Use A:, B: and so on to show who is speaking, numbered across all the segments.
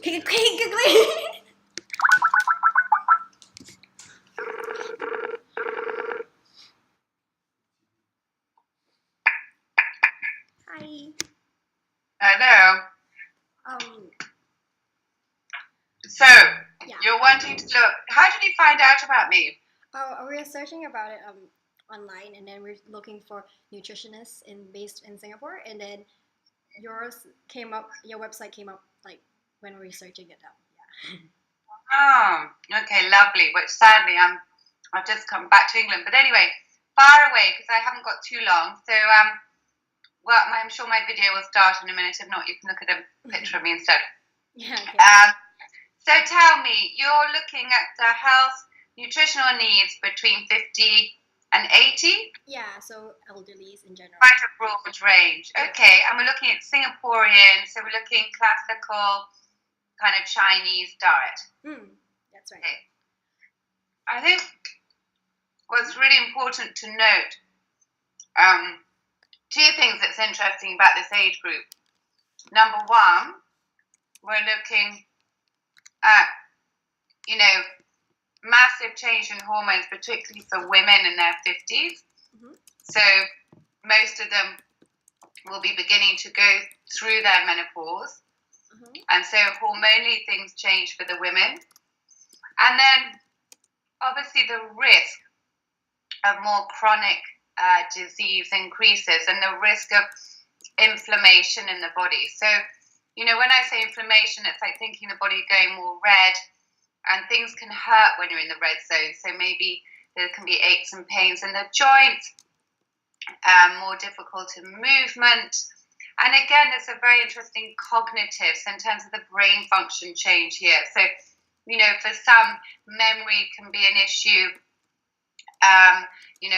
A: Hi.
B: Hello.
A: Um.
B: So,
A: Yeah.
B: you're wanting to look. How did you find out about me?
A: Oh, we were searching about it online, and then we're looking for nutritionists based in Singapore, and then yours came up. Your website came up like when we were searching it up. Yeah.
B: Oh, okay, lovely. Which sadly, I've just come back to England. But anyway, far away because I haven't got too long. So, well, I'm sure my video will start in a minute. If not, you can look at a picture of me instead.
A: Yeah. Okay.
B: So tell me, you're looking at the health, nutritional needs between 50 and 80?
A: Yeah. So elderlies in general.
B: Quite a broad range. Okay, and we're looking at Singaporean, so we're looking classical kind of Chinese diet.
A: That's right.
B: Okay. I think what's really important to note, two things that's interesting about this age group. Number one, we're looking at, massive change in hormones, particularly for women in their 50s.
A: Mm-hmm.
B: So most of them will be beginning to go through their menopause. Mm-hmm. And so hormonally things change for the women. And then obviously the risk of more chronic disease increases and the risk of inflammation in the body. So, when I say inflammation, it's like thinking the body going more red, and things can hurt when you're in the red zone. So maybe there can be aches and pains in the joints, more difficult in movement. And again, there's a very interesting cognitive, so in terms of the brain function change here. So, for some, memory can be an issue,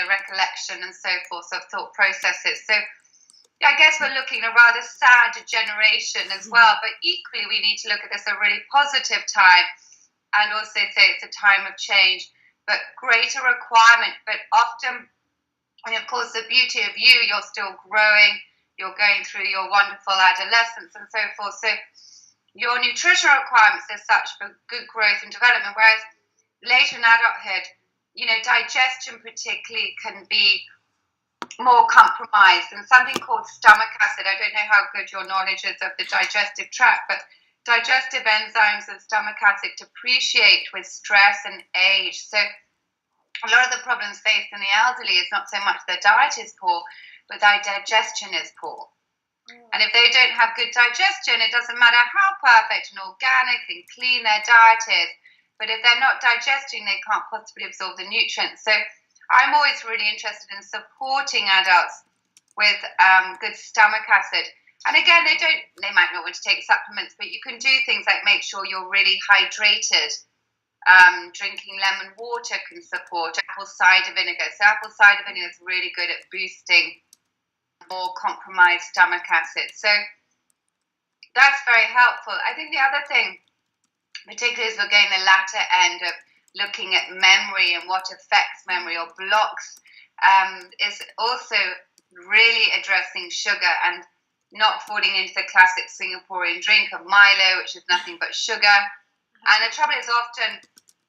B: recollection and so forth, of thought processes. So I guess we're looking at a rather sad generation as well, but equally we need to look at this a really positive time and also say it's a time of change, but greater requirement, but often, and of course the beauty of you're still growing, you're going through your wonderful adolescence and so forth, so your nutritional requirements are such for good growth and development, whereas later in adulthood, digestion particularly can be more compromised, and something called stomach acid. I don't know how good your knowledge is of the digestive tract, but digestive enzymes and stomach acid depreciate with stress and age. So a lot of the problems faced in the elderly is not so much their diet is poor, but their digestion is poor. And if they don't have good digestion, it doesn't matter how perfect and organic and clean their diet is, but if they're not digesting, they can't possibly absorb the nutrients. So I'm always really interested in supporting adults with good stomach acid. And again, they might not want to take supplements, but you can do things like make sure you're really hydrated. Drinking lemon water can support apple cider vinegar. So apple cider vinegar is really good at boosting more compromised stomach acid. So that's very helpful. I think the other thing, particularly as we're getting the latter end of looking at memory and what affects memory or blocks, is also really addressing sugar and not falling into the classic Singaporean drink of Milo, which is nothing but sugar. And the trouble is often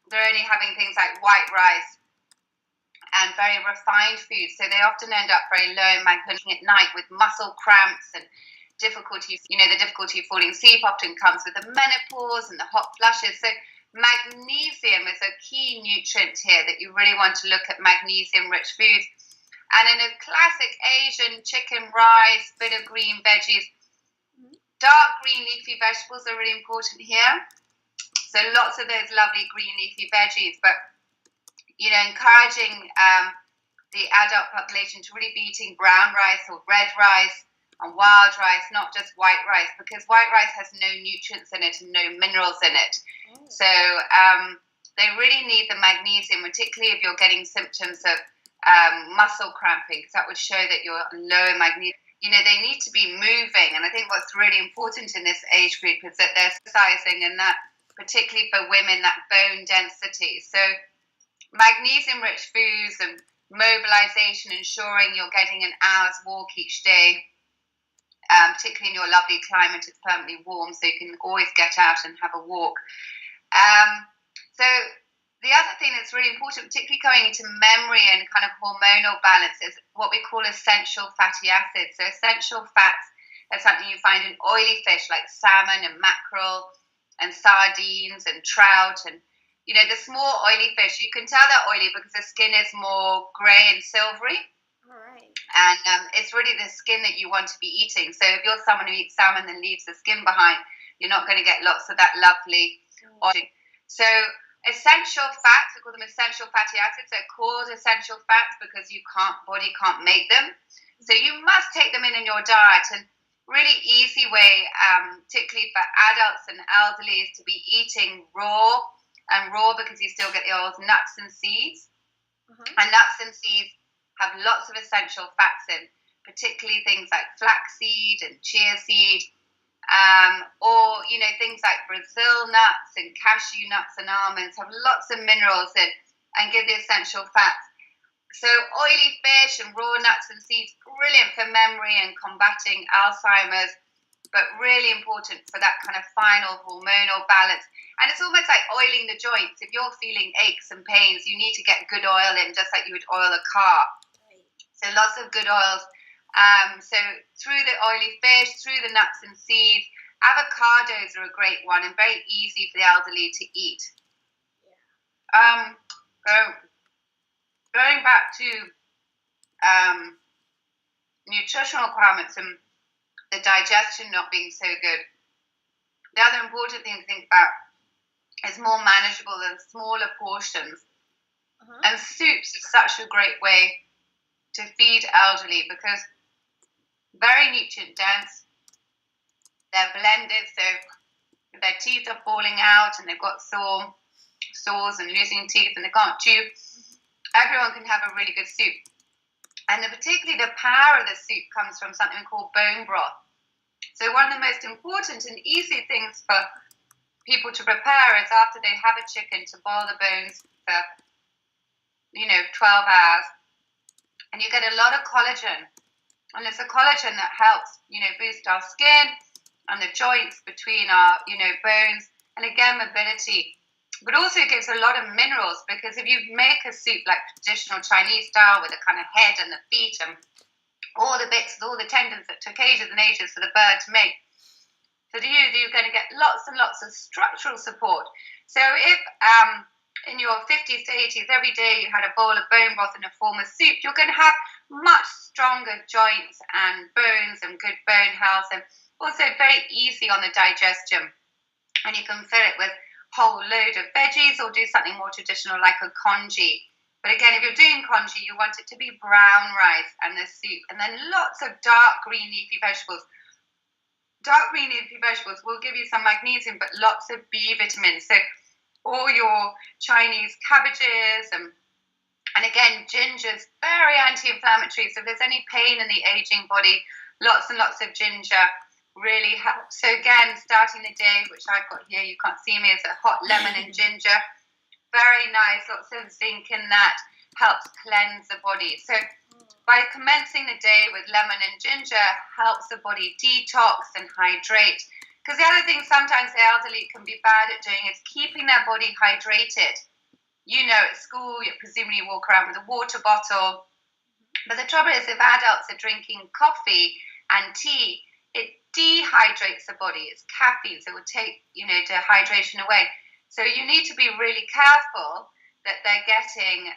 B: they're only having things like white rice and very refined foods, so they often end up very low in magnesium at night with muscle cramps and difficulty. The difficulty of falling asleep often comes with the menopause and the hot flushes. So magnesium is a key nutrient here that you really want to look at magnesium-rich foods. And in a classic Asian, chicken, rice, bit of green veggies, dark green leafy vegetables are really important here. So lots of those lovely green leafy veggies, but encouraging the adult population to really be eating brown rice or red rice and wild rice, not just white rice, because white rice has no nutrients in it and no minerals in it. So they really need the magnesium, particularly if you're getting symptoms of muscle cramping, because that would show that you're low in magnesium. They need to be moving, and I think what's really important in this age group is that they're exercising, and that particularly for women, that bone density. So magnesium-rich foods and mobilization, ensuring you're getting an hour's walk each day, particularly in your lovely climate. It's permanently warm, so you can always get out and have a walk. So the other thing that's really important, particularly going into memory and kind of hormonal balance, is what we call essential fatty acids. So essential fats are something you find in oily fish like salmon and mackerel and sardines and trout. And, you know, the small oily fish, you can tell they're oily because the skin is more grey and silvery.
A: All right.
B: And it's really the skin that you want to be eating. So if you're someone who eats salmon and leaves the skin behind, you're not going to get lots of that lovely oil. So essential fats, we call them essential fatty acids. They're called essential fats because body can't make them. So you must take them in your diet. And really easy way, particularly for adults and elderly, is to be eating raw because you still get the oils, nuts and seeds. And nuts and seeds have lots of essential fats in, particularly things like flaxseed and chia seed. Or, you know, things like Brazil nuts and cashew nuts and almonds have lots of minerals in and give the essential fats. So oily fish and raw nuts and seeds, brilliant for memory and combating Alzheimer's, but really important for that kind of final hormonal balance. And it's almost like oiling the joints. If you're feeling aches and pains, you need to get good oil in, just like you would oil a car. So lots of good oils. So through the oily fish, through the nuts and seeds, avocados are a great one and very easy for the elderly to eat. So going back to nutritional requirements and the digestion not being so good, the other important thing to think about is more manageable and smaller portions. And soups is such a great way to feed elderly because very nutrient dense. They're blended, so if their teeth are falling out and they've got sores and losing teeth and they can't chew, everyone can have a really good soup. And particularly the power of the soup comes from something called bone broth. So one of the most important and easy things for people to prepare is after they have a chicken to boil the bones for 12 hours, and you get a lot of collagen. And it's a collagen that helps, boost our skin and the joints between our, bones, and again, mobility. But also it gives a lot of minerals, because if you make a soup like traditional Chinese style with the kind of head and the feet and all the bits, all the tendons that took ages and ages for the bird to make, so you're going to get lots and lots of structural support. So if in your 50s to 80s, every day you had a bowl of bone broth in a form of soup, you're going to have much stronger joints and bones and good bone health, and also very easy on the digestion. And you can fill it with whole load of veggies or do something more traditional like a congee. But again, if you're doing congee, you want it to be brown rice and the soup, and then lots of dark green leafy vegetables. Dark green leafy vegetables will give you some magnesium, but lots of B vitamins. So all your Chinese cabbages and again, ginger's very anti-inflammatory. So if there's any pain in the aging body, lots and lots of ginger really helps. So again, starting the day, which I've got here, you can't see me, is a hot lemon and ginger. Very nice, lots of zinc in that, helps cleanse the body. So by commencing the day with lemon and ginger, helps the body detox and hydrate. Because the other thing sometimes the elderly can be bad at doing is keeping their body hydrated. At school, you presumably walk around with a water bottle. But the trouble is, if adults are drinking coffee and tea, it dehydrates the body. It's caffeine, so it will take, dehydration away. So you need to be really careful that they're getting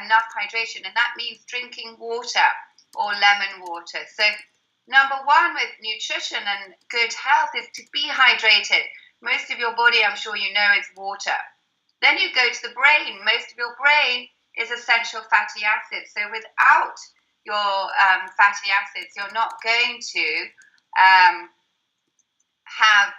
B: enough hydration, and that means drinking water or lemon water. So number one with nutrition and good health is to be hydrated. Most of your body, I'm sure you know, is water. Then you go to the brain. Most of your brain is essential fatty acids. So without your fatty acids, you're not going to have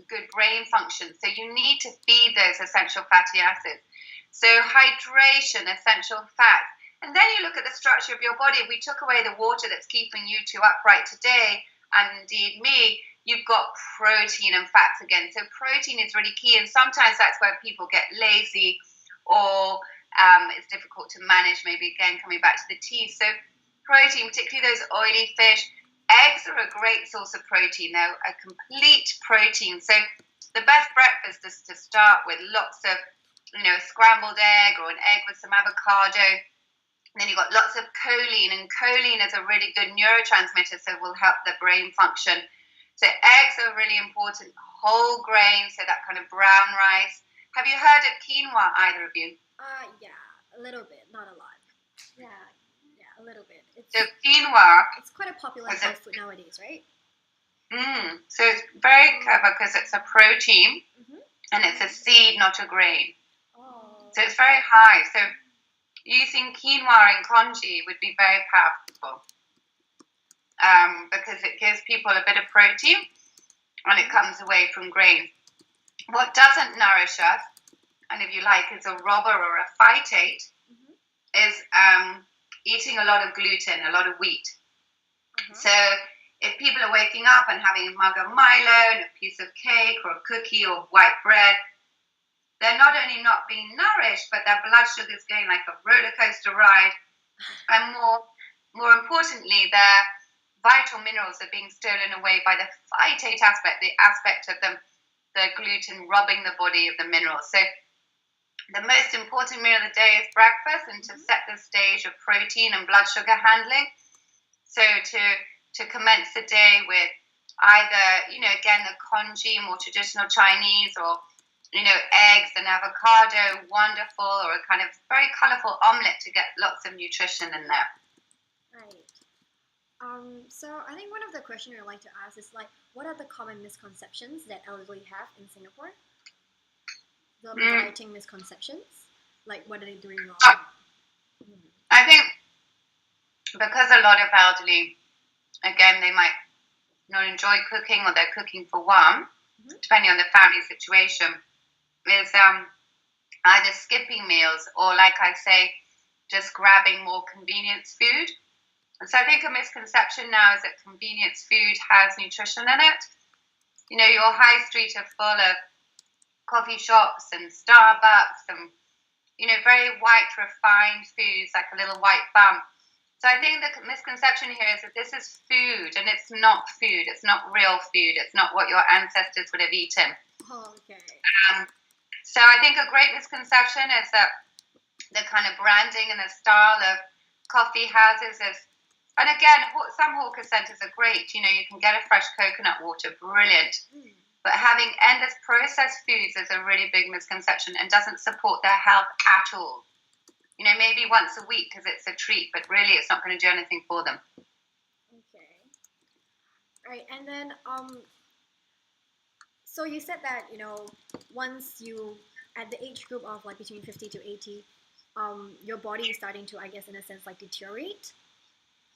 B: good brain function. So you need to feed those essential fatty acids. So hydration, essential fats. And then you look at the structure of your body. If we took away the water that's keeping you two upright today, and indeed me, you've got protein and fats again. So protein is really key, and sometimes that's where people get lazy, or it's difficult to manage, maybe again coming back to the tea. So protein, particularly those oily fish, Eggs are a great source of protein. They're a complete protein. So the best breakfast is to start with lots of, a scrambled egg or an egg with some avocado. And then you've got lots of choline, and choline is a really good neurotransmitter, so it will help the brain function. So eggs are really important. Whole grain, so that kind of brown rice. Have you heard of quinoa, either of you?
A: Yeah, a little bit, not a lot. Yeah, a little bit.
B: So quinoa.
A: It's quite a popular health food nowadays, right?
B: So it's very clever because it's a protein, and it's a seed, not a grain.
A: Oh.
B: So it's very high. So using quinoa and congee would be very powerful because it gives people a bit of protein and it comes away from grain. What doesn't nourish us, and if you like, is a robber or a phytate, is eating a lot of gluten, a lot of wheat. So if people are waking up and having a mug of Milo and a piece of cake or a cookie or white bread, they're not only not being nourished, but their blood sugar is going like a roller coaster ride. And more importantly, their vital minerals are being stolen away by the phytate aspect, the aspect of the gluten robbing the body of the minerals. So the most important meal of the day is breakfast, and to set the stage of protein and blood sugar handling. So to commence the day with either, again, the congee, more traditional Chinese, or eggs and avocado, wonderful, or a kind of very colourful omelette to get lots of nutrition in there.
A: Right. So I think one of the questions I'd like to ask is what are the common misconceptions that elderly have in Singapore? The dieting misconceptions, what are they doing wrong?
B: I think because a lot of elderly, again, they might not enjoy cooking, or they're cooking for one, depending on the family situation, is either skipping meals or, like I say, just grabbing more convenience food. And so I think a misconception now is that convenience food has nutrition in it. Your high street are full of coffee shops and Starbucks and, very white, refined foods, like a little white bun. So I think the misconception here is that this is food, and it's not food. It's not real food. It's not what your ancestors would have eaten.
A: Oh, okay.
B: So I think a great misconception is that the kind of branding and the style of coffee houses is, and again, some hawker centres are great. You can get a fresh coconut water, brilliant. But having endless processed foods is a really big misconception and doesn't support their health at all. Maybe once a week because it's a treat, but really it's not going to do anything for them.
A: Okay. All right, and then so you said that once you at the age group of between 50 to 80, your body is starting to, I guess, in a sense, deteriorate.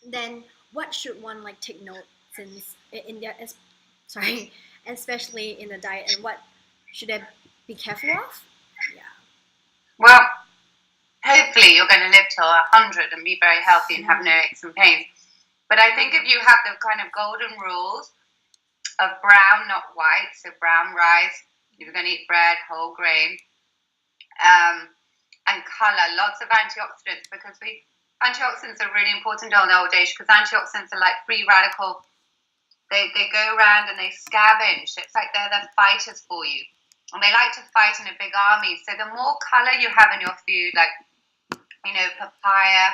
A: Then what should one take note since in their especially in the diet, and what should they be careful of? Yeah.
B: Well, hopefully you're going to live till 100 and be very healthy and have no aches and pains. But I think if you have the kind of golden rules of brown, not white, so brown rice, if you're going to eat bread, whole grain, and colour, lots of antioxidants, because antioxidants are really important in old age, because antioxidants are like free radical. They go around and they scavenge. It's like they're the fighters for you. And they like to fight in a big army. So the more colour you have in your food, like, papaya,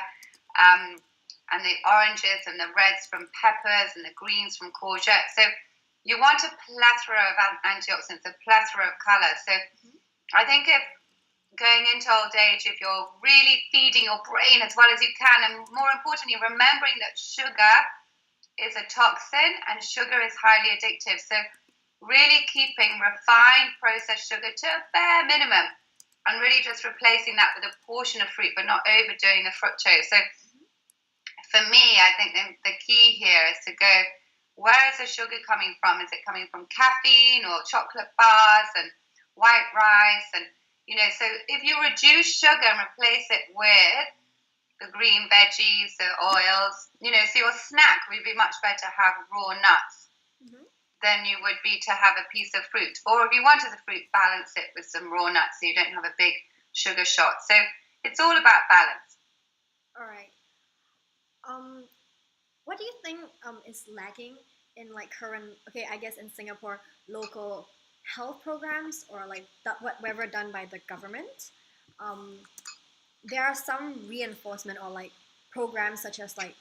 B: and the oranges and the reds from peppers and the greens from courgette. So you want a plethora of antioxidants, a plethora of colour. So I think if going into old age, if you're really feeding your brain as well as you can, and more importantly, remembering that sugar is a toxin and sugar is highly addictive. So really keeping refined processed sugar to a bare minimum and really just replacing that with a portion of fruit, but not overdoing the fructose. So for me, I think the key here is to go, where is the sugar coming from? Is it coming from caffeine or chocolate bars and white rice? And, so if you reduce sugar and replace it with the green veggies, the oils, so your snack would be much better to have raw nuts than you would be to have a piece of fruit. Or if you wanted the fruit, balance it with some raw nuts so you don't have a big sugar shot. So it's all about balance.
A: All right. What do you think is lacking in like current, okay, I guess in Singapore, local health programs or like whatever done by the government? Um, there are some reinforcement or like programs such as like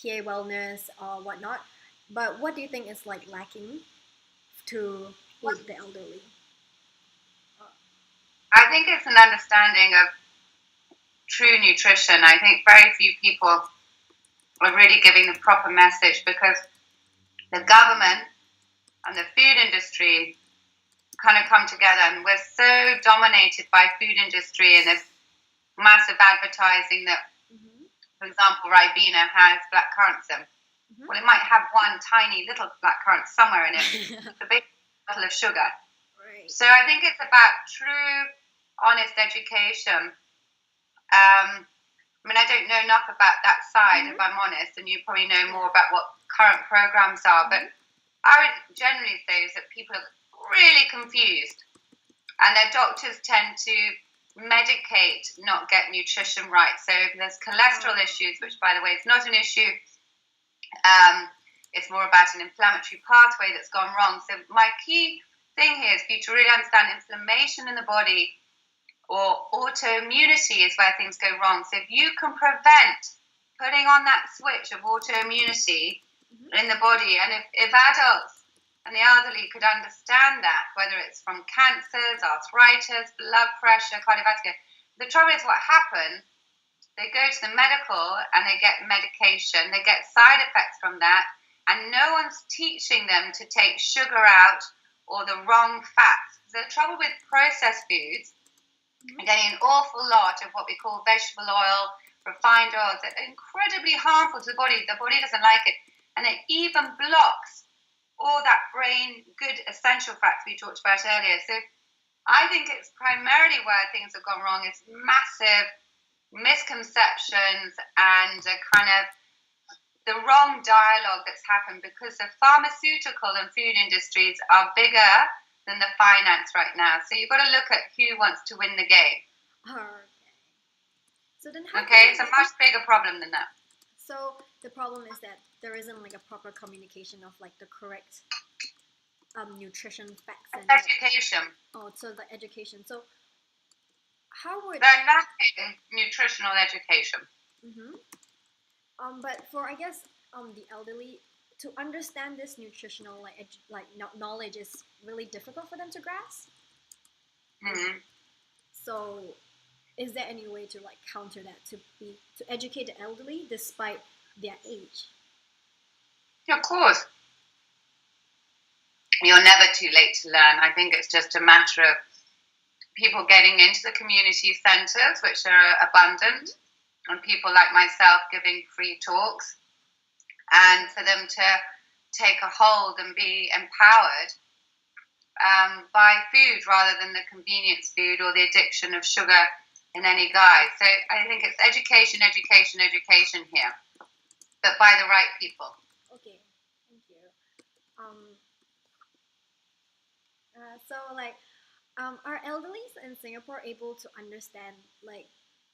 A: PA wellness or whatnot. But what do you think is like lacking to aid the elderly?
B: I think it's an understanding of true nutrition. I think very few people are really giving the proper message because the government and the food industry kind of come together, and we're so dominated by food industry and this massive advertising that,
A: Mm-hmm.
B: for example, Ribena has blackcurrants in.
A: Mm-hmm.
B: Well, it might have one tiny little blackcurrant somewhere in it, the big bottle of sugar.
A: Right.
B: So I think it's about true, honest education. I mean, I don't know enough about that side, if I'm honest, and you probably know more about what current programs are. But I would generally say is that people are really confused, and their doctors tend to medicate, not get nutrition right. So if there's cholesterol issues, which by the way is not an issue, it's more about an inflammatory pathway that's gone wrong. So my key thing here is for you to really understand inflammation in the body or autoimmunity is where things go wrong. So if you can prevent putting on that switch of autoimmunity in the body, and if adults and the elderly could understand that, whether it's from cancers, arthritis, blood pressure, cardiovascular, the trouble is what happens, they go to the medical and they get medication, they get side effects from that, and no one's teaching them to take sugar out or the wrong fats. The trouble with processed foods, you're getting an awful lot of what we call vegetable oil, refined oils that are incredibly harmful to the body. The body doesn't like it. And it even blocks all that brain good essential fats we talked about earlier. So I think it's primarily where things have gone wrong is massive misconceptions and a kind of the wrong dialogue that's happened because the pharmaceutical and food industries are bigger than the finance right now. So you've got to look at who wants to win the game.
A: Okay. So then how
B: it's a much bigger problem than that.
A: So the problem is that there isn't like a proper communication of like the correct nutrition facts and
B: education.
A: So the education. So how would
B: they're lacking nutritional education?
A: But for I guess the elderly to understand this nutritional knowledge is really difficult for them to grasp. So is there any way to like counter that to educate the elderly despite their age?
B: Yeah, of course. You're never too late to learn. I think it's just a matter of people getting into the community centres, which are abundant, and people like myself giving free talks, and for them to take a hold and be empowered by food rather than the convenience food or the addiction of sugar in any guise. So I think it's education here, but by the right people.
A: Okay, thank you. So like, are elderlies in Singapore able to understand like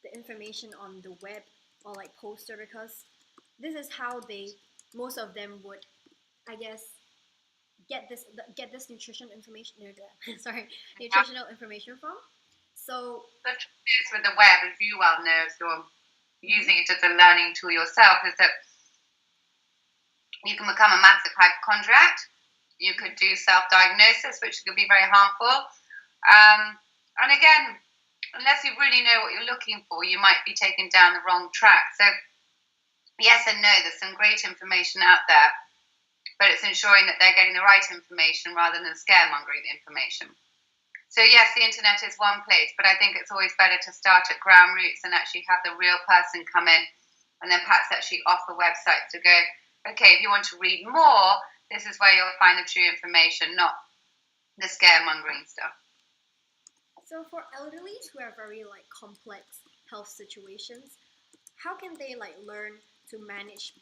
A: the information on the web or like poster, because this is how most of them would, I guess, get this nutritional information from. So
B: the truth is with the web, as you well know, if you're using it as a learning tool yourself, is that you can become a massive hypochondriac. You could do self-diagnosis, which could be very harmful. And again, unless you really know what you're looking for, you might be taken down the wrong track. So yes and no, there's some great information out there, but it's ensuring that they're getting the right information rather than scaremongering information. So yes, the internet is one place, but I think it's always better to start at ground roots and actually have the real person come in and then perhaps actually offer websites to go, okay, if you want to read more, this is where you'll find the true information, not the scaremongering stuff.
A: So for elderlies who have very like complex health situations, how can they like learn to manage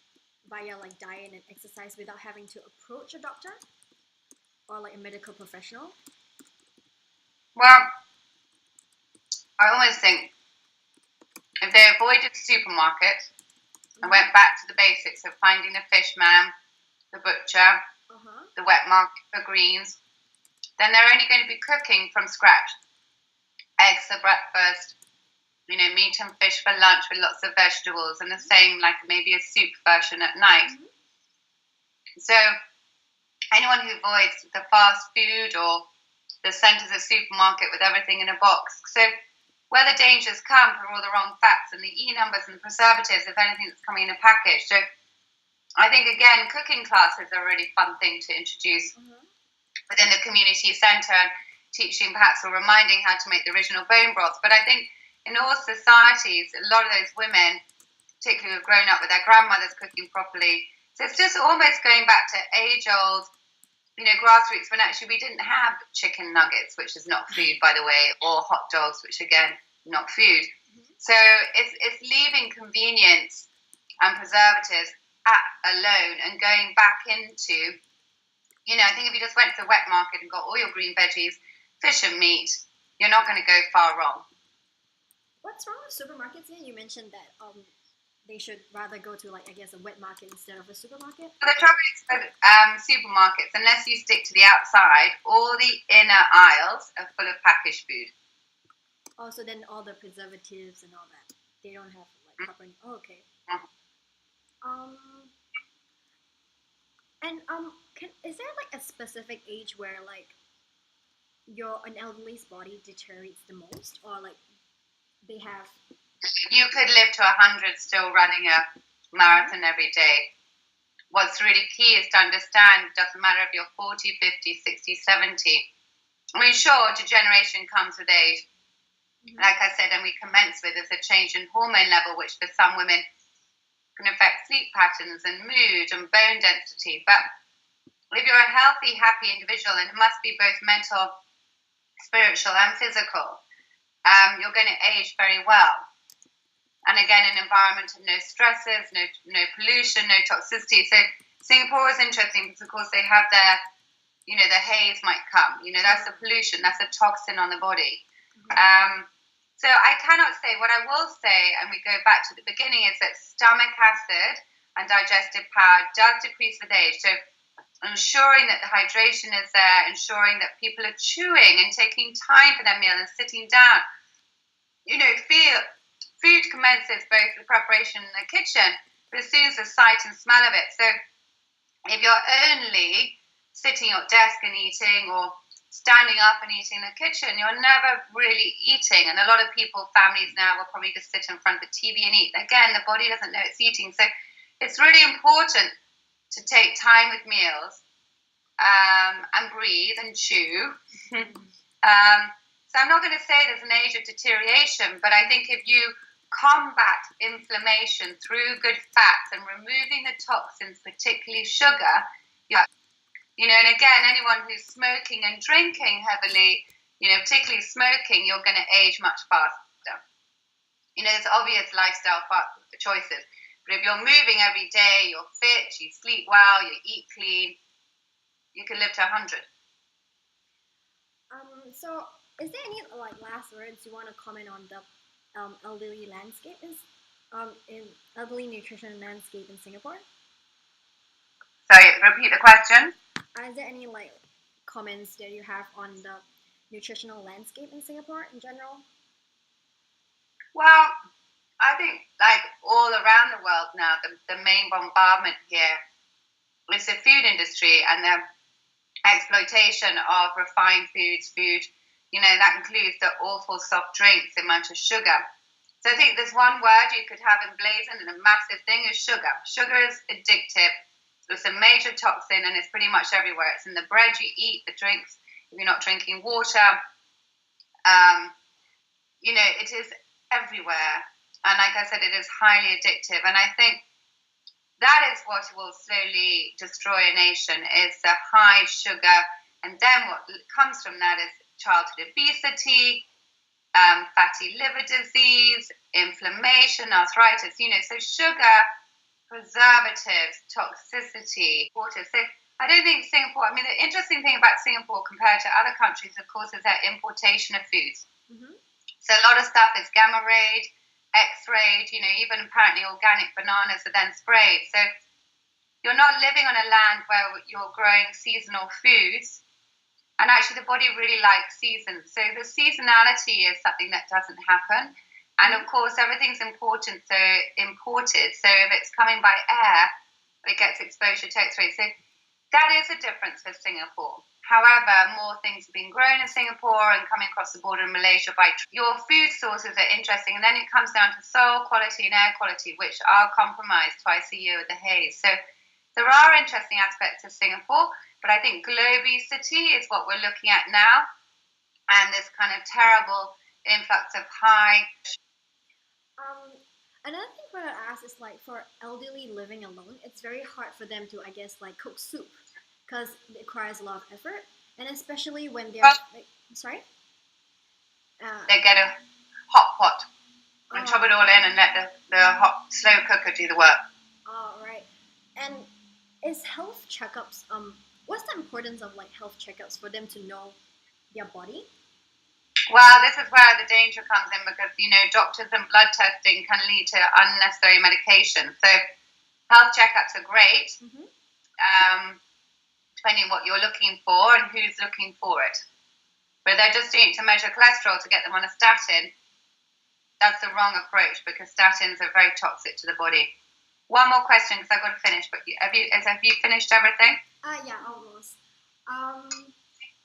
A: via like diet and exercise without having to approach a doctor or like a medical professional?
B: Well, I always think if they avoided the supermarket I went back to the basics of finding the fish man, the butcher, the wet market for greens. Then they're only going to be cooking from scratch. Eggs for breakfast, meat and fish for lunch with lots of vegetables, and the same, like maybe a soup version at night. So anyone who avoids the fast food or the centres of supermarket with everything in a box. So where the dangers come from all the wrong fats and the E numbers and the preservatives of anything that's coming in a package. So I think, again, cooking classes are a really fun thing to introduce within the community centre, and teaching perhaps or reminding how to make the original bone broth. But I think in all societies, a lot of those women, particularly who have grown up with their grandmothers cooking properly, so it's just almost going back to age-old, grassroots, when actually we didn't have chicken nuggets, which is not food, by the way, or hot dogs, which again, not food. So it's leaving convenience and preservatives alone and going back into, I think if you just went to the wet market and got all your green veggies, fish and meat, you're not going to go far wrong.
A: What's wrong with supermarkets here? You mentioned that they should rather go to, a wet market instead of a supermarket?
B: The trouble is with supermarkets, unless you stick to the outside, all the inner aisles are full of packaged food.
A: Oh, so then all the preservatives and all that, they don't have, proper... Oh, okay. Is there, a specific age where, an elderly's body deteriorates the most? Or, they have...
B: You could live to 100 still running a marathon every day. What's really key is to understand it doesn't matter if you're 40, 50, 60, 70. I mean, sure, degeneration comes with age. Like I said, and we commence with is a change in hormone level, which for some women can affect sleep patterns and mood and bone density. But if you're a healthy, happy individual, and it must be both mental, spiritual, and physical, you're going to age very well. And again, an environment of no stresses, no pollution, no toxicity. So Singapore is interesting because, of course, they have their, the haze might come. That's the pollution, that's a toxin on the body. So I cannot say. What I will say, and we go back to the beginning, is that stomach acid and digestive power does decrease with age. So ensuring that the hydration is there, ensuring that people are chewing and taking time for their meal and sitting down. Food commences both the preparation in the kitchen, but as soon as the sight and smell of it. So if you're only sitting at desk and eating, or standing up and eating in the kitchen, you're never really eating. And a lot of families now will probably just sit in front of the TV and eat. Again, the body doesn't know it's eating. So it's really important to take time with meals and breathe and chew. So I'm not going to say there's an age of deterioration, but I think if you combat inflammation through good fats and removing the toxins, particularly sugar, and again, anyone who's smoking and drinking heavily, particularly smoking, you're going to age much faster. There's obvious lifestyle choices, but if you're moving every day, you're fit, you sleep well, you eat clean, you can live to 100.
A: So is there any last words you want to comment on the elderly landscape in elderly nutrition landscape in Singapore?
B: Sorry, repeat the question.
A: Is there any comments that you have on the nutritional landscape in Singapore in general?
B: Well, I think all around the world now, the main bombardment here is the food industry and the exploitation of refined foods, that includes the awful soft drinks, the amount of sugar. So I think there's one word you could have emblazoned, and a massive thing is sugar. Sugar is addictive. It's a major toxin, and it's pretty much everywhere. It's in the bread you eat, the drinks, if you're not drinking water. It is everywhere. And like I said, it is highly addictive. And I think that is what will slowly destroy a nation, is the high sugar. And then what comes from that is childhood obesity, fatty liver disease, inflammation, arthritis, so sugar, preservatives, toxicity, water. So I don't think Singapore, the interesting thing about Singapore compared to other countries, of course, is their importation of foods. So a lot of stuff is gamma rayed, x-rayed, even apparently organic bananas are then sprayed. So you're not living on a land where you're growing seasonal foods. And actually the body really likes seasons. So the seasonality is something that doesn't happen. And of course, everything's imported. So if it's coming by air, it gets exposure to X-rays. So that is a difference for Singapore. However, more things have been grown in Singapore and coming across the border in Malaysia by your food sources are interesting. And then it comes down to soil quality and air quality, which are compromised twice a year with the haze. So there are interesting aspects of Singapore, but I think globesity is what we're looking at now. And this kind of terrible influx of high.
A: Another thing I want to ask is like for elderly living alone, it's very hard for them to, I guess, like cook soup because it requires a lot of effort, and especially when they're sorry.
B: They get a hot pot and chop it all in and let the hot slow cooker do the work.
A: Oh, right. And is health checkups what's the importance of like health checkups for them to know their body?
B: Well, this is where the danger comes in because, doctors and blood testing can lead to unnecessary medication. So health checkups are great, depending on what you're looking for and who's looking for it. But they're just doing it to measure cholesterol to get them on a statin. That's the wrong approach because statins are very toxic to the body. One more question because I've got to finish, but have you finished everything?
A: Yeah, almost.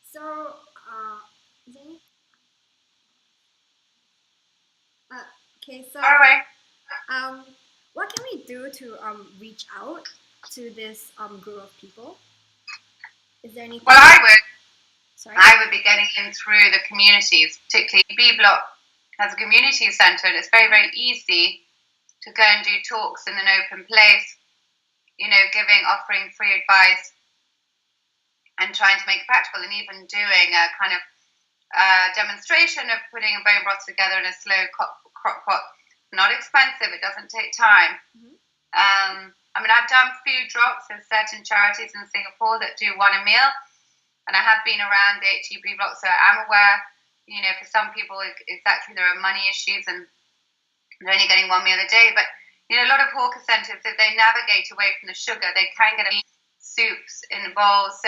A: Is there any? Okay, so
B: All right.
A: what can we do to reach out to this group of people? Is there anything?
B: Well,
A: Sorry.
B: I would be getting in through the communities, particularly B Block has a community centre, and it's very, very easy to go and do talks in an open place, offering free advice and trying to make it practical, and even doing a kind of demonstration of putting a bone broth together in a slow crock pot. Not expensive, it doesn't take time. I've done food drops in certain charities in Singapore that do one a meal, and I have been around the HEB block, so I'm aware, for some people it's actually there are money issues and they're only getting one meal a day, but a lot of hawker centres, if they navigate away from the sugar, they can get soups in bowls,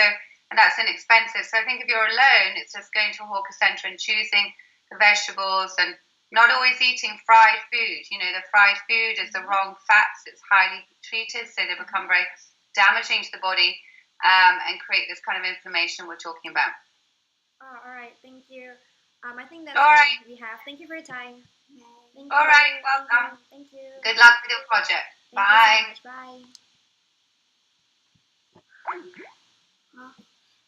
B: and that's inexpensive. So I think if you're alone, it's just going to a hawker centre and choosing the vegetables and not always eating fried food. The fried food is the wrong fats. It's highly treated, so they become very damaging to the body and create this kind of inflammation we're talking about.
A: All right, thank you. I think that's
B: all right.
A: We have. Thank you for your time. Thank
B: all
A: you.
B: Right, welcome.
A: Thank you.
B: Good luck with your project.
A: Thank
B: Bye.
A: You so much. Bye.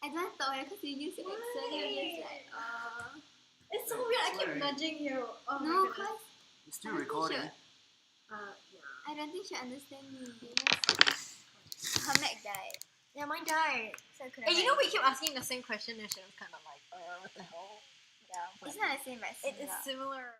C: I don't talk because you use your accent. You're just like,
A: It's so weird. I keep nudging you. Oh
C: no,
A: my goodness.
C: because
D: It's still recording.
C: I don't think she'll understand me. Her Mac died.
A: Yeah, mine died.
C: So I couldn't.
A: Hey, we keep asking the same question and she was kind of like, what the hell? Yeah.
C: It's not the same as
A: It is similar.